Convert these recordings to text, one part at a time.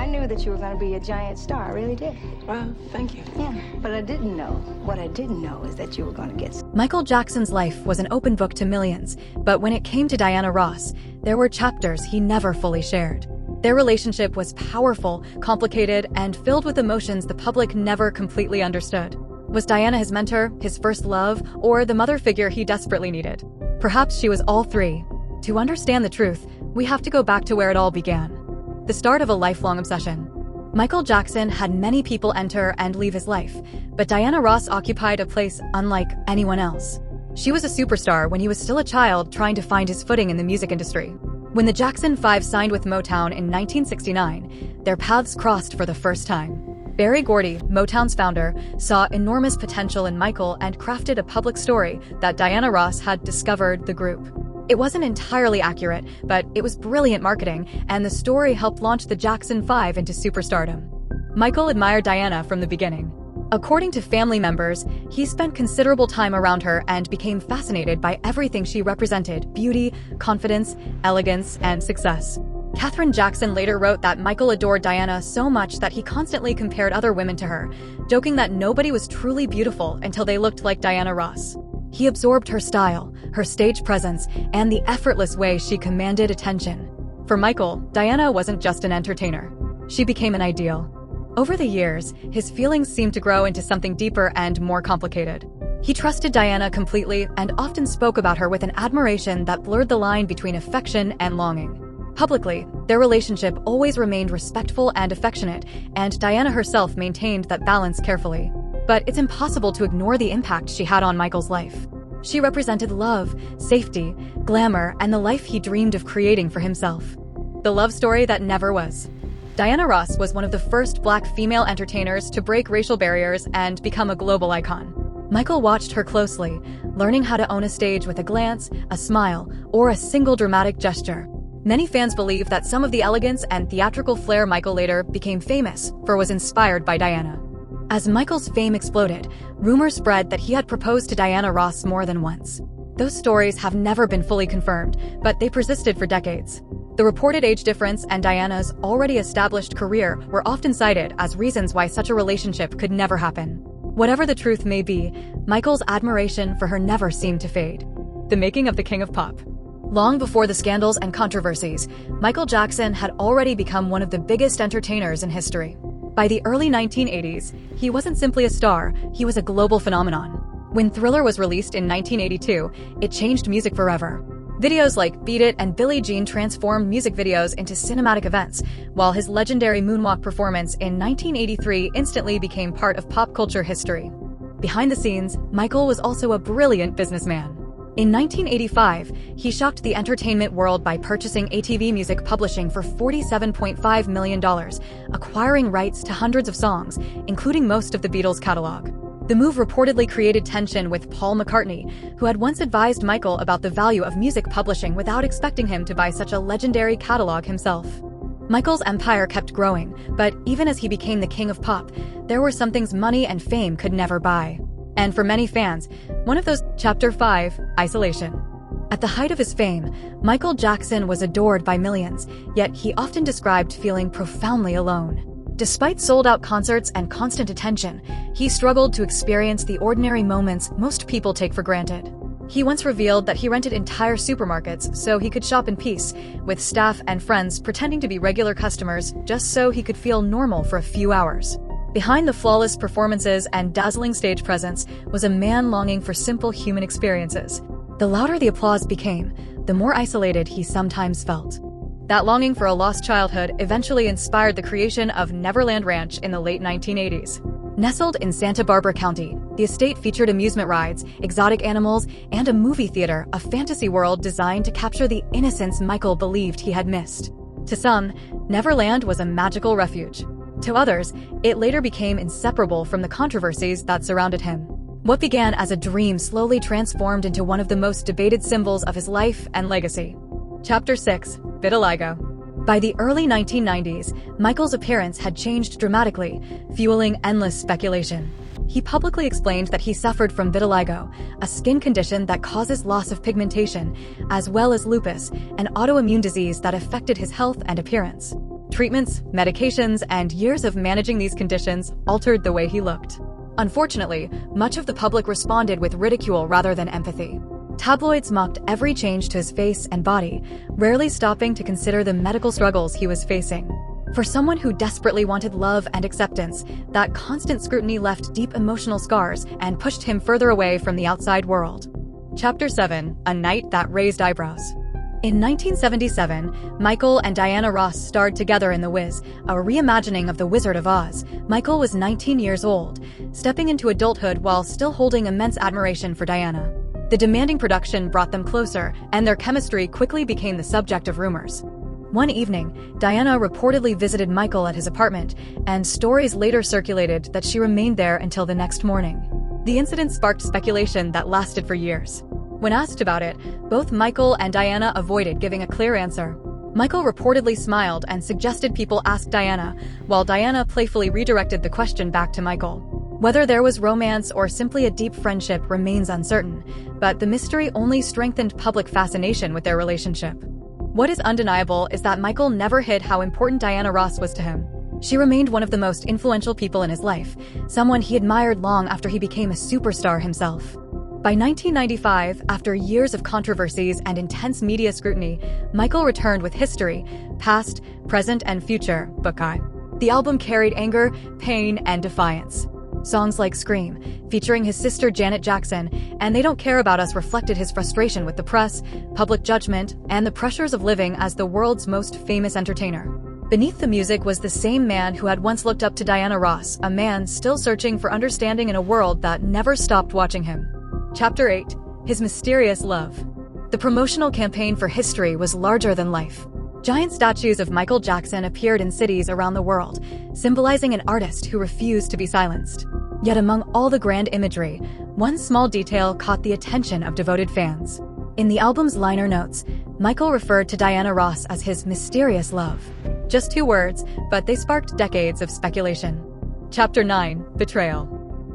I knew that you were going to be a giant star. I really did. Well, thank you. Yeah, but what I didn't know is that you were going to get... Michael Jackson's life was an open book to millions, but when it came to Diana Ross, there were chapters he never fully shared. Their relationship was powerful, complicated, and filled with emotions the public never completely understood. Was Diana his mentor, his first love, or the mother figure he desperately needed? Perhaps she was all three. To understand the truth, we have to go back to where it all began. The start of a lifelong obsession. Michael Jackson had many people enter and leave his life, but Diana Ross occupied a place unlike anyone else. She was a superstar when he was still a child trying to find his footing in the music industry. When the Jackson 5 signed with Motown in 1969, their paths crossed for the first time. Berry Gordy, Motown's founder, saw enormous potential in Michael and crafted a public story that Diana Ross had discovered the group. It wasn't entirely accurate, but it was brilliant marketing, and the story helped launch the Jackson 5 into superstardom. Michael admired Diana from the beginning. According to family members, he spent considerable time around her and became fascinated by everything she represented: beauty, confidence, elegance, and success. Katherine Jackson later wrote that Michael adored Diana so much that he constantly compared other women to her, joking that nobody was truly beautiful until they looked like Diana Ross. He absorbed her style, her stage presence, and the effortless way she commanded attention. For Michael, Diana wasn't just an entertainer. She became an ideal. Over the years, his feelings seemed to grow into something deeper and more complicated. He trusted Diana completely and often spoke about her with an admiration that blurred the line between affection and longing. Publicly, their relationship always remained respectful and affectionate, and Diana herself maintained that balance carefully. But it's impossible to ignore the impact she had on Michael's life. She represented love, safety, glamour, and the life he dreamed of creating for himself. The love story that never was. Diana Ross was one of the first Black female entertainers to break racial barriers and become a global icon. Michael watched her closely, learning how to own a stage with a glance, a smile, or a single dramatic gesture. Many fans believe that some of the elegance and theatrical flair Michael later became famous for was inspired by Diana. As Michael's fame exploded, rumors spread that he had proposed to Diana Ross more than once. Those stories have never been fully confirmed, but they persisted for decades. The reported age difference and Diana's already established career were often cited as reasons why such a relationship could never happen. Whatever the truth may be, Michael's admiration for her never seemed to fade. The making of the King of Pop. Long before the scandals and controversies, Michael Jackson had already become one of the biggest entertainers in history. By the early 1980s, he wasn't simply a star, he was a global phenomenon. When Thriller was released in 1982, it changed music forever. Videos like Beat It and Billie Jean transformed music videos into cinematic events, while his legendary moonwalk performance in 1983 instantly became part of pop culture history. Behind the scenes, Michael was also a brilliant businessman. In 1985, he shocked the entertainment world by purchasing ATV Music Publishing for $47.5 million, acquiring rights to hundreds of songs, including most of the Beatles' catalog. The move reportedly created tension with Paul McCartney, who had once advised Michael about the value of music publishing without expecting him to buy such a legendary catalog himself. Michael's empire kept growing, but even as he became the king of pop, there were some things money and fame could never buy. And for many fans, one of those, Chapter 5, isolation. At the height of his fame, Michael Jackson was adored by millions, yet he often described feeling profoundly alone. Despite sold-out concerts and constant attention, he struggled to experience the ordinary moments most people take for granted. He once revealed that he rented entire supermarkets so he could shop in peace, with staff and friends pretending to be regular customers just so he could feel normal for a few hours. Behind the flawless performances and dazzling stage presence was a man longing for simple human experiences. The louder the applause became, the more isolated he sometimes felt. That longing for a lost childhood eventually inspired the creation of Neverland Ranch in the late 1980s. Nestled in Santa Barbara County, the estate featured amusement rides, exotic animals, and a movie theater, a fantasy world designed to capture the innocence Michael believed he had missed. To some, Neverland was a magical refuge. To others, it later became inseparable from the controversies that surrounded him. What began as a dream slowly transformed into one of the most debated symbols of his life and legacy. Chapter 6, Vitiligo. By the early 1990s, Michael's appearance had changed dramatically, fueling endless speculation. He publicly explained that he suffered from vitiligo, a skin condition that causes loss of pigmentation, as well as lupus, an autoimmune disease that affected his health and appearance. Treatments, medications, and years of managing these conditions altered the way he looked. Unfortunately, much of the public responded with ridicule rather than empathy. Tabloids mocked every change to his face and body, rarely stopping to consider the medical struggles he was facing. For someone who desperately wanted love and acceptance, that constant scrutiny left deep emotional scars and pushed him further away from the outside world. Chapter 7: A Night That Raised Eyebrows. In 1977, Michael and Diana Ross starred together in The Wiz, a reimagining of The Wizard of Oz. Michael was 19 years old, stepping into adulthood while still holding immense admiration for Diana. The demanding production brought them closer, and their chemistry quickly became the subject of rumors. One evening, Diana reportedly visited Michael at his apartment, and stories later circulated that she remained there until the next morning. The incident sparked speculation that lasted for years. When asked about it, both Michael and Diana avoided giving a clear answer. Michael reportedly smiled and suggested people ask Diana, while Diana playfully redirected the question back to Michael. Whether there was romance or simply a deep friendship remains uncertain, but the mystery only strengthened public fascination with their relationship. What is undeniable is that Michael never hid how important Diana Ross was to him. She remained one of the most influential people in his life, someone he admired long after he became a superstar himself. By 1995, after years of controversies and intense media scrutiny, Michael returned with History, Past, Present, and Future, Buckeye. The album carried anger, pain, and defiance. Songs like Scream, featuring his sister Janet Jackson, and They Don't Care About Us reflected his frustration with the press, public judgment, and the pressures of living as the world's most famous entertainer. Beneath the music was the same man who had once looked up to Diana Ross, a man still searching for understanding in a world that never stopped watching him. Chapter 8: His Mysterious Love. The promotional campaign for History was larger than life. Giant statues of Michael Jackson appeared in cities around the world, symbolizing an artist who refused to be silenced. Yet among all the grand imagery, one small detail caught the attention of devoted fans. In the album's liner notes, Michael referred to Diana Ross as his mysterious love. Just 2 words, but they sparked decades of speculation. Chapter 9: Betrayal.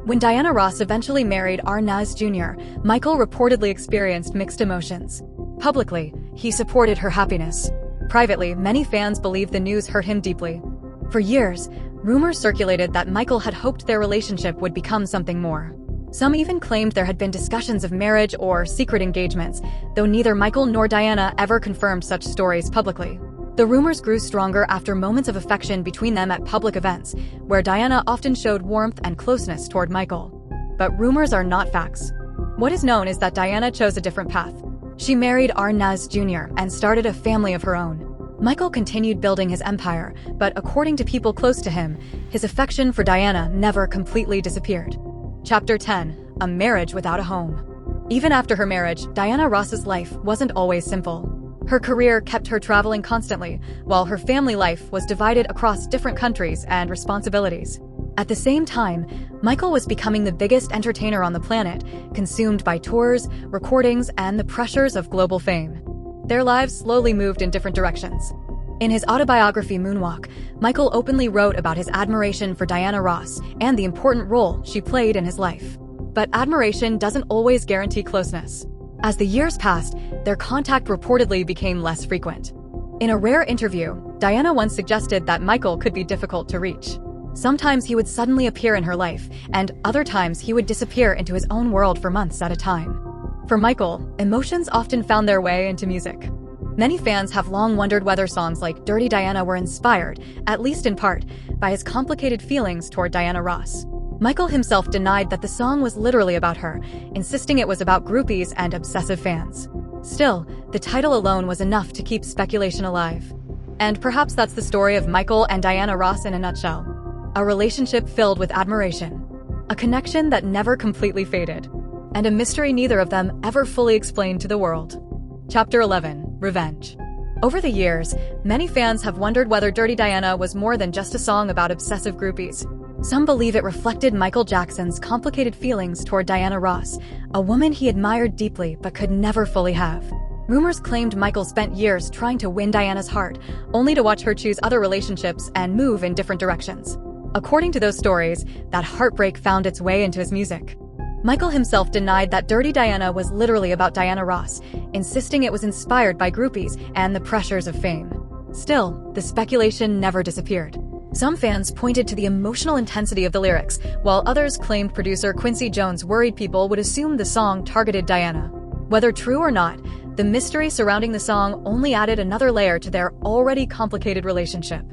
When Diana Ross eventually married Arnaz Jr., Michael reportedly experienced mixed emotions. Publicly, he supported her happiness. Privately, many fans believed the news hurt him deeply. For years, rumors circulated that Michael had hoped their relationship would become something more. Some even claimed there had been discussions of marriage or secret engagements, though neither Michael nor Diana ever confirmed such stories publicly. The rumors grew stronger after moments of affection between them at public events, where Diana often showed warmth and closeness toward Michael. But rumors are not facts. What is known is that Diana chose a different path. She married Arnaz Jr. and started a family of her own. Michael continued building his empire, but according to people close to him, his affection for Diana never completely disappeared. Chapter 10: A Marriage Without a Home. Even after her marriage, Diana Ross's life wasn't always simple. Her career kept her traveling constantly, while her family life was divided across different countries and responsibilities. At the same time, Michael was becoming the biggest entertainer on the planet, consumed by tours, recordings, and the pressures of global fame. Their lives slowly moved in different directions. In his autobiography Moonwalk, Michael openly wrote about his admiration for Diana Ross and the important role she played in his life. But admiration doesn't always guarantee closeness. As the years passed, their contact reportedly became less frequent. In a rare interview, Diana once suggested that Michael could be difficult to reach. Sometimes he would suddenly appear in her life, and other times he would disappear into his own world for months at a time. For Michael, emotions often found their way into music. Many fans have long wondered whether songs like Dirty Diana were inspired, at least in part, by his complicated feelings toward Diana Ross. Michael himself denied that the song was literally about her, insisting it was about groupies and obsessive fans. Still, the title alone was enough to keep speculation alive. And perhaps that's the story of Michael and Diana Ross in a nutshell. A relationship filled with admiration. A connection that never completely faded. And a mystery neither of them ever fully explained to the world. Chapter 11: Revenge. Over the years, many fans have wondered whether Dirty Diana was more than just a song about obsessive groupies. Some believe it reflected Michael Jackson's complicated feelings toward Diana Ross, a woman he admired deeply but could never fully have. Rumors claimed Michael spent years trying to win Diana's heart, only to watch her choose other relationships and move in different directions. According to those stories, that heartbreak found its way into his music. Michael himself denied that Dirty Diana was literally about Diana Ross, insisting it was inspired by groupies and the pressures of fame. Still, the speculation never disappeared. Some fans pointed to the emotional intensity of the lyrics, while others claimed producer Quincy Jones worried people would assume the song targeted Diana. Whether true or not, the mystery surrounding the song only added another layer to their already complicated relationship.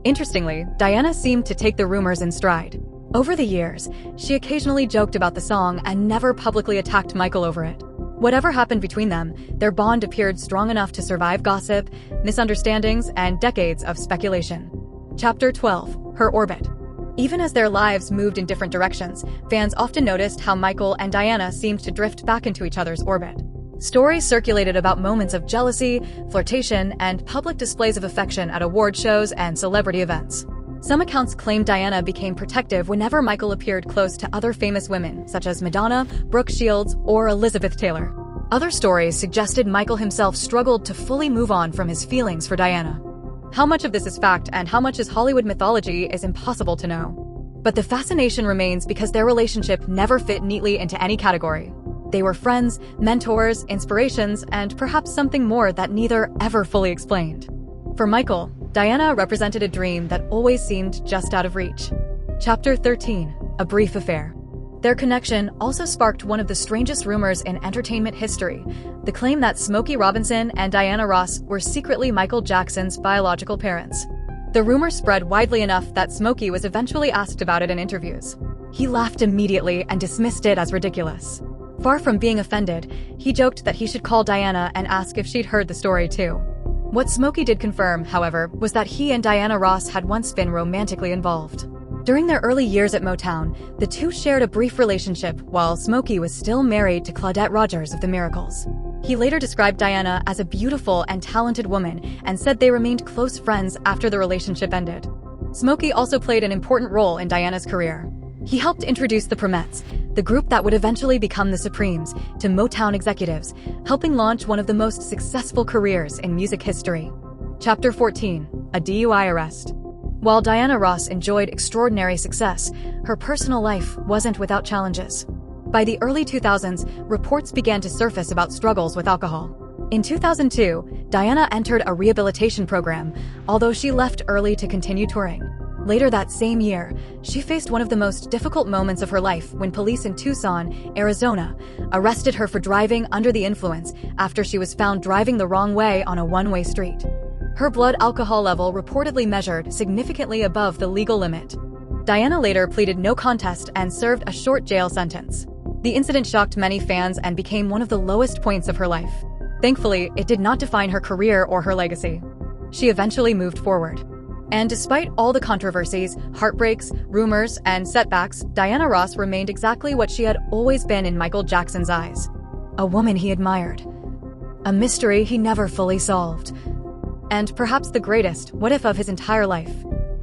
Interestingly, Diana seemed to take the rumors in stride. Over the years, she occasionally joked about the song and never publicly attacked Michael over it. Whatever happened between them, their bond appeared strong enough to survive gossip, misunderstandings, and decades of speculation. Chapter 12. Her Orbit. Even as their lives moved in different directions, fans often noticed how Michael and Diana seemed to drift back into each other's orbit. Stories circulated about moments of jealousy, flirtation, and public displays of affection at award shows and celebrity events. Some accounts claimed Diana became protective whenever Michael appeared close to other famous women, such as Madonna, Brooke Shields, or Elizabeth Taylor. Other stories suggested Michael himself struggled to fully move on from his feelings for Diana. How much of this is fact and how much is Hollywood mythology is impossible to know. But the fascination remains because their relationship never fit neatly into any category. They were friends, mentors, inspirations, and perhaps something more that neither ever fully explained. For Michael, Diana represented a dream that always seemed just out of reach. Chapter 13. A Brief Affair. Their connection also sparked one of the strangest rumors in entertainment history, the claim that Smokey Robinson and Diana Ross were secretly Michael Jackson's biological parents. The rumor spread widely enough that Smokey was eventually asked about it in interviews. He laughed immediately and dismissed it as ridiculous. Far from being offended, he joked that he should call Diana and ask if she'd heard the story too. What Smokey did confirm, however, was that he and Diana Ross had once been romantically involved. During their early years at Motown, the two shared a brief relationship while Smokey was still married to Claudette Rogers of The Miracles. He later described Diana as a beautiful and talented woman and said they remained close friends after the relationship ended. Smokey also played an important role in Diana's career. He helped introduce the Promettes, the group that would eventually become the Supremes, to Motown executives, helping launch one of the most successful careers in music history. Chapter 14. A DUI Arrest. While Diana Ross enjoyed extraordinary success, her personal life wasn't without challenges. By the early 2000s, reports began to surface about struggles with alcohol. In 2002, Diana entered a rehabilitation program, although she left early to continue touring. Later that same year, she faced one of the most difficult moments of her life when police in Tucson, Arizona, arrested her for driving under the influence after she was found driving the wrong way on a one-way street. Her blood alcohol level reportedly measured significantly above the legal limit. Diana later pleaded no contest and served a short jail sentence. The incident shocked many fans and became one of the lowest points of her life. Thankfully, it did not define her career or her legacy. She eventually moved forward. And despite all the controversies, heartbreaks, rumors, and setbacks, Diana Ross remained exactly what she had always been in Michael Jackson's eyes. A woman he admired. A mystery he never fully solved. And perhaps the greatest what-if of his entire life.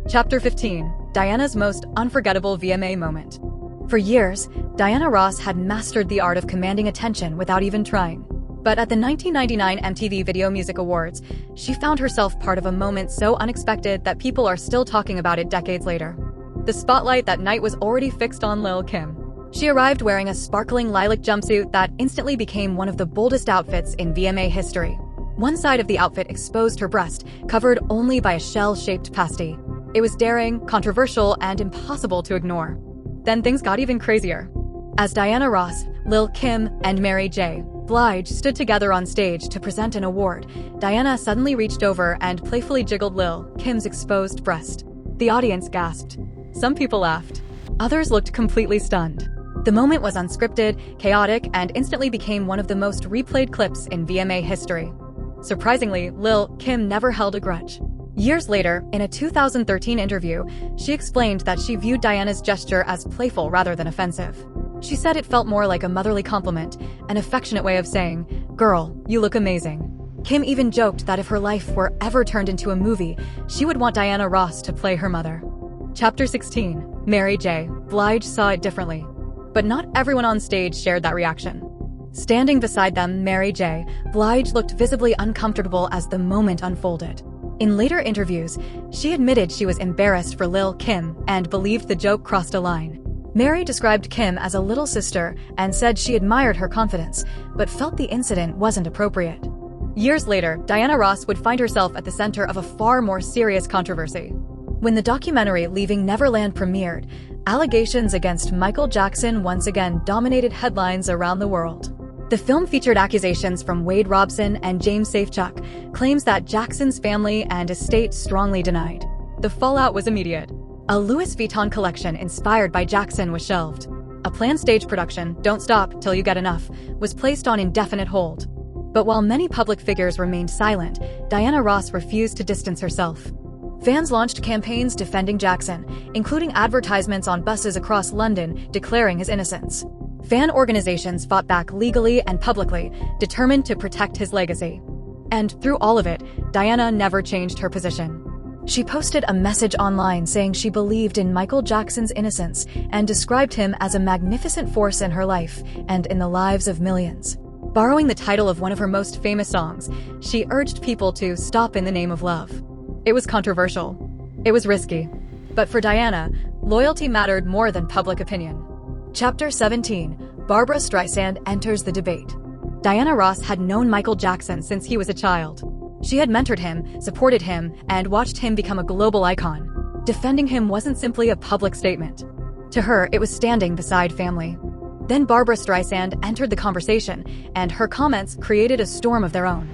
Chapter 15. Diana's most unforgettable VMA moment. For years, Diana Ross had mastered the art of commanding attention without even trying. But at the 1999 MTV Video Music Awards, she found herself part of a moment so unexpected that people are still talking about it decades later. The spotlight that night was already fixed on Lil' Kim. She arrived wearing a sparkling lilac jumpsuit that instantly became one of the boldest outfits in VMA history. One side of the outfit exposed her breast, covered only by a shell-shaped pasty. It was daring, controversial, and impossible to ignore. Then things got even crazier. As Diana Ross, Lil' Kim, and Mary J. Blige stood together on stage to present an award, Diana suddenly reached over and playfully jiggled Lil' Kim's exposed breast. The audience gasped. Some people laughed. Others looked completely stunned. The moment was unscripted, chaotic, and instantly became one of the most replayed clips in VMA history. Surprisingly, Lil' Kim never held a grudge. Years later, in a 2013 interview, she explained that she viewed Diana's gesture as playful rather than offensive. She said it felt more like a motherly compliment, an affectionate way of saying, "Girl, you look amazing." Kim even joked that if her life were ever turned into a movie, she would want Diana Ross to play her mother. Chapter 16. Mary J. Blige saw it differently. But not everyone on stage shared that reaction. Standing beside them, Mary J. Blige looked visibly uncomfortable as the moment unfolded. In later interviews, she admitted she was embarrassed for Lil' Kim and believed the joke crossed a line. Mary described Kim as a little sister and said she admired her confidence, but felt the incident wasn't appropriate. Years later, Diana Ross would find herself at the center of a far more serious controversy. When the documentary Leaving Neverland premiered, allegations against Michael Jackson once again dominated headlines around the world. The film featured accusations from Wade Robson and James Safechuck, claims that Jackson's family and estate strongly denied. The fallout was immediate. A Louis Vuitton collection inspired by Jackson was shelved. A planned stage production, Don't Stop Till You Get Enough, was placed on indefinite hold. But while many public figures remained silent, Diana Ross refused to distance herself. Fans launched campaigns defending Jackson, including advertisements on buses across London declaring his innocence. Fan organizations fought back legally and publicly, determined to protect his legacy. And through all of it, Diana never changed her position. She posted a message online saying she believed in Michael Jackson's innocence and described him as a magnificent force in her life and in the lives of millions. Borrowing the title of one of her most famous songs, she urged people to stop in the name of love. It was controversial. It was risky. But for Diana, loyalty mattered more than public opinion. Chapter 17, Barbra Streisand enters the debate. Diana Ross had known Michael Jackson since he was a child. She had mentored him, supported him, and watched him become a global icon. Defending him wasn't simply a public statement. To her, it was standing beside family. Then Barbra Streisand entered the conversation, and her comments created a storm of their own.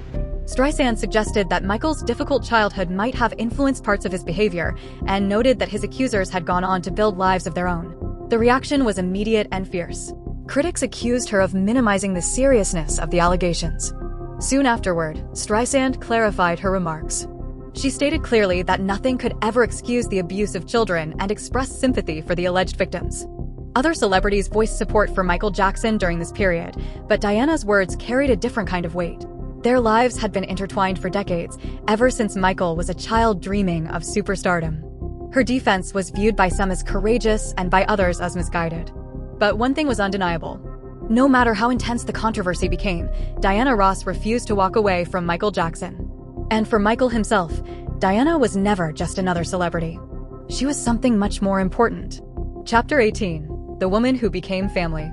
Streisand suggested that Michael's difficult childhood might have influenced parts of his behavior, and noted that his accusers had gone on to build lives of their own. The reaction was immediate and fierce. Critics accused her of minimizing the seriousness of the allegations. Soon afterward, Streisand clarified her remarks. She stated clearly that nothing could ever excuse the abuse of children and expressed sympathy for the alleged victims. Other celebrities voiced support for Michael Jackson during this period, but Diana's words carried a different kind of weight. Their lives had been intertwined for decades, ever since Michael was a child dreaming of superstardom. Her defense was viewed by some as courageous and by others as misguided. But one thing was undeniable. No matter how intense the controversy became, Diana Ross refused to walk away from Michael Jackson. And for Michael himself, Diana was never just another celebrity. She was something much more important. Chapter 18, The Woman Who Became Family.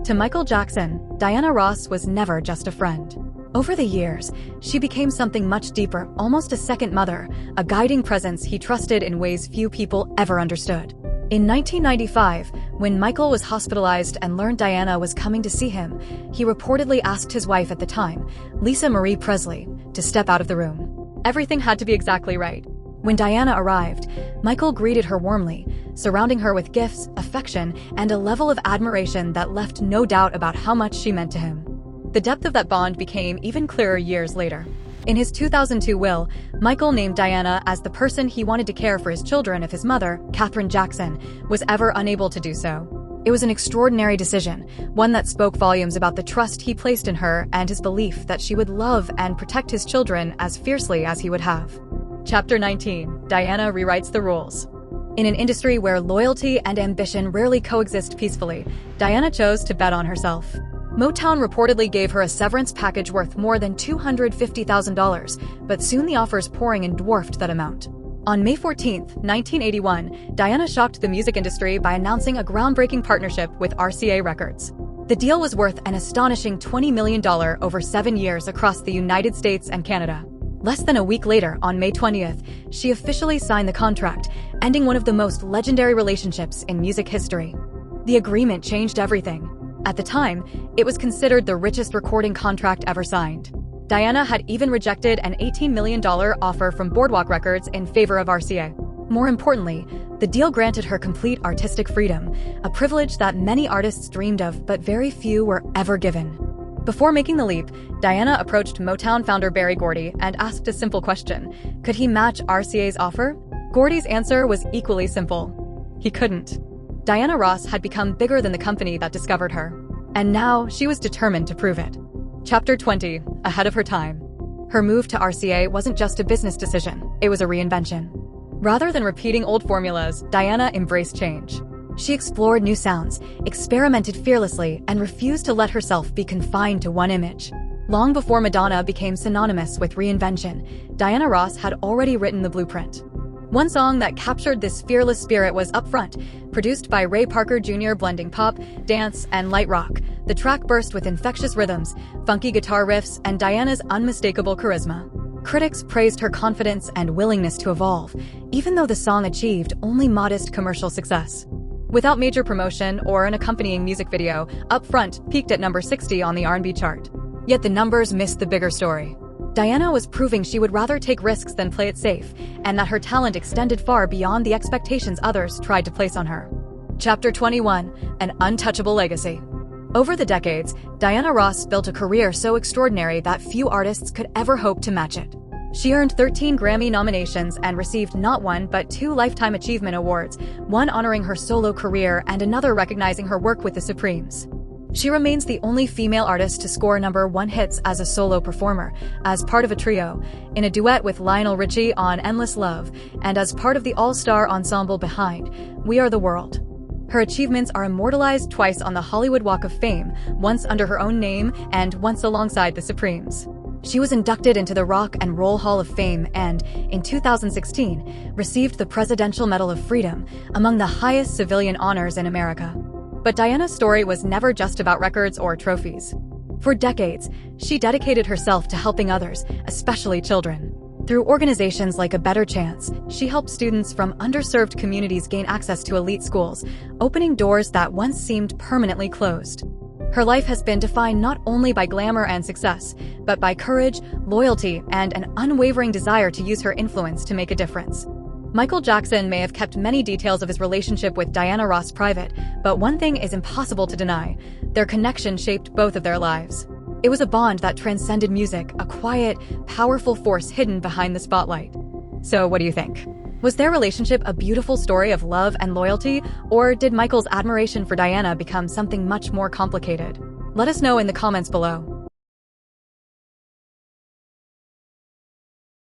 To Michael Jackson, Diana Ross was never just a friend. Over the years, she became something much deeper, almost a second mother, a guiding presence he trusted in ways few people ever understood. In 1995, when Michael was hospitalized and learned Diana was coming to see him, he reportedly asked his wife at the time, Lisa Marie Presley, to step out of the room. Everything had to be exactly right. When Diana arrived, Michael greeted her warmly, surrounding her with gifts, affection, and a level of admiration that left no doubt about how much she meant to him. The depth of that bond became even clearer years later. In his 2002 will, Michael named Diana as the person he wanted to care for his children if his mother, Katherine Jackson, was ever unable to do so. It was an extraordinary decision, one that spoke volumes about the trust he placed in her and his belief that she would love and protect his children as fiercely as he would have. Chapter 19, Diana Rewrites the Rules. In an industry where loyalty and ambition rarely coexist peacefully, Diana chose to bet on herself. Motown reportedly gave her a severance package worth more than $250,000, but soon the offers pouring in dwarfed that amount. On May 14, 1981, Diana shocked the music industry by announcing a groundbreaking partnership with RCA Records. The deal was worth an astonishing $20 million over 7 years across the United States and Canada. Less than a week later, on May 20th, she officially signed the contract, ending one of the most legendary relationships in music history. The agreement changed everything. At the time, it was considered the richest recording contract ever signed. Diana had even rejected an $18 million offer from Boardwalk Records in favor of RCA. More importantly, the deal granted her complete artistic freedom, a privilege that many artists dreamed of but very few were ever given. Before making the leap, Diana approached Motown founder Berry Gordy and asked a simple question: could he match RCA's offer? Gordy's answer was equally simple: he couldn't. Diana Ross had become bigger than the company that discovered her. And now she was determined to prove it. Chapter 20, Ahead of her time. Her move to RCA wasn't just a business decision, it was a reinvention. Rather than repeating old formulas, Diana embraced change. She explored new sounds, experimented fearlessly, and refused to let herself be confined to one image. Long before Madonna became synonymous with reinvention, Diana Ross had already written the blueprint. One song that captured this fearless spirit was Up Front, produced by Ray Parker Jr. blending pop, dance, and light rock. The track burst with infectious rhythms, funky guitar riffs, and Diana's unmistakable charisma. Critics praised her confidence and willingness to evolve, even though the song achieved only modest commercial success. Without major promotion or an accompanying music video, Up Front peaked at number 60 on the R&B chart. Yet the numbers missed the bigger story. Diana was proving she would rather take risks than play it safe, and that her talent extended far beyond the expectations others tried to place on her. Chapter 21: An Untouchable Legacy. Over the decades, Diana Ross built a career so extraordinary that few artists could ever hope to match it. She earned 13 Grammy nominations and received not one but 2 Lifetime Achievement Awards, one honoring her solo career and another recognizing her work with the Supremes. She remains the only female artist to score #1 hits as a solo performer, as part of a trio, in a duet with Lionel Richie on Endless Love, and as part of the all-star ensemble behind We Are the World. Her achievements are immortalized twice on the Hollywood Walk of Fame, once under her own name and once alongside the Supremes. She was inducted into the Rock and Roll Hall of Fame and, in 2016, received the Presidential Medal of Freedom, among the highest civilian honors in America. But Diana's story was never just about records or trophies. For decades, she dedicated herself to helping others, especially children. Through organizations like A Better Chance, she helped students from underserved communities gain access to elite schools, opening doors that once seemed permanently closed. Her life has been defined not only by glamour and success, but by courage, loyalty, and an unwavering desire to use her influence to make a difference. Michael Jackson may have kept many details of his relationship with Diana Ross private, but one thing is impossible to deny: their connection shaped both of their lives. It was a bond that transcended music, a quiet, powerful force hidden behind the spotlight. So what do you think? Was their relationship a beautiful story of love and loyalty, or did Michael's admiration for Diana become something much more complicated? Let us know in the comments below.